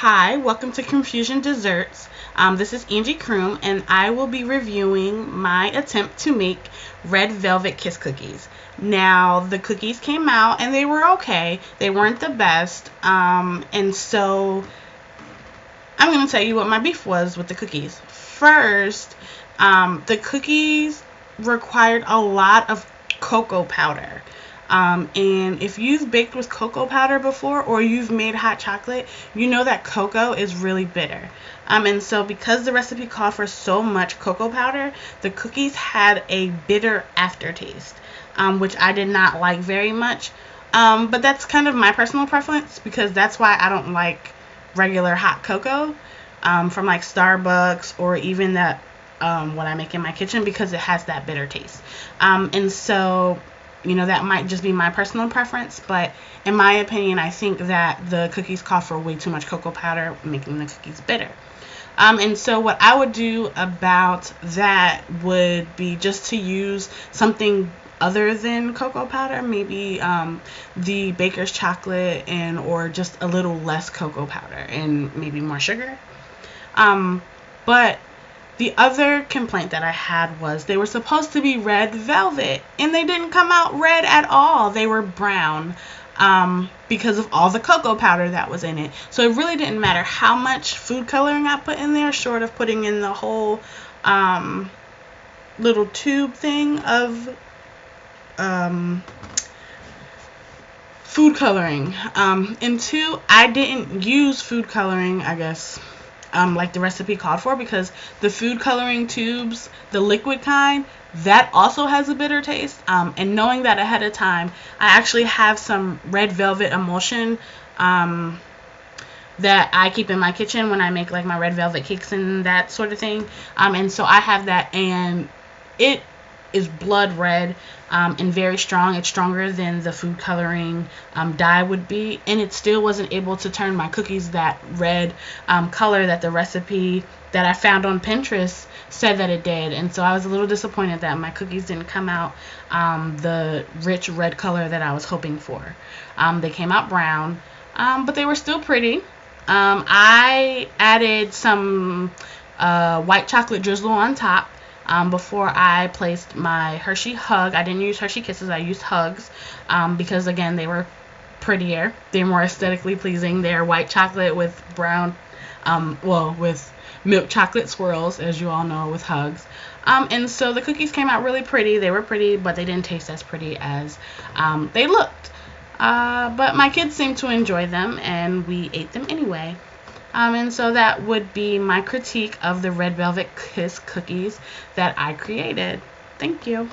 Hi, welcome to Crumefusion Desserts. This is Angie Crume, and I will be reviewing my attempt to make red velvet kiss cookies. Now, the cookies came out, and they were okay. They weren't the best, and so I'm going to tell you what my beef was with the cookies. First, the cookies required a lot of cocoa powder. And if you've baked with cocoa powder before or you've made hot chocolate, you know that cocoa is really bitter. And so because the recipe called for so much cocoa powder, the cookies had a bitter aftertaste, which I did not like very much. But that's kind of my personal preference because that's why I don't like regular hot cocoa from like Starbucks or even that what I make in my kitchen, because it has that bitter taste. And so that might just be my personal preference, but in my opinion, I think that the cookies call for way too much cocoa powder, making the cookies bitter. And so what I would do about that would be just to use something other than cocoa powder, maybe the baker's chocolate or just a little less cocoa powder and maybe more sugar. But the other complaint that I had was they were supposed to be red velvet, and they didn't come out red at all. They were brown because of all the cocoa powder that was in it. So it really didn't matter how much food coloring I put in there, short of putting in the whole little tube thing of food coloring. And two, I didn't use food coloring, I guess, like the recipe called for, because the food coloring tubes, the liquid kind, that also has a bitter taste. And knowing that ahead of time, I actually have some red velvet emulsion that I keep in my kitchen when I make like my red velvet cakes and that sort of thing. And so I have that, and it is blood red and very strong. It's stronger than the food coloring dye would be, and it still wasn't able to turn my cookies that red color that the recipe that I found on Pinterest said that it did. And so I was a little disappointed that my cookies didn't come out the rich red color that I was hoping for. They came out brown, but they were still pretty. I added some white chocolate drizzle on top before I placed my Hershey Hug. I didn't use Hershey Kisses, I used Hugs because, again, they were prettier. They're more aesthetically pleasing. They're white chocolate with brown, with milk chocolate swirls, as you all know, with Hugs. And so the cookies came out really pretty. They were pretty, but they didn't taste as pretty as they looked. But my kids seemed to enjoy them, and we ate them anyway. And so that would be my critique of the Red Velvet Kiss cookies that I created. Thank you.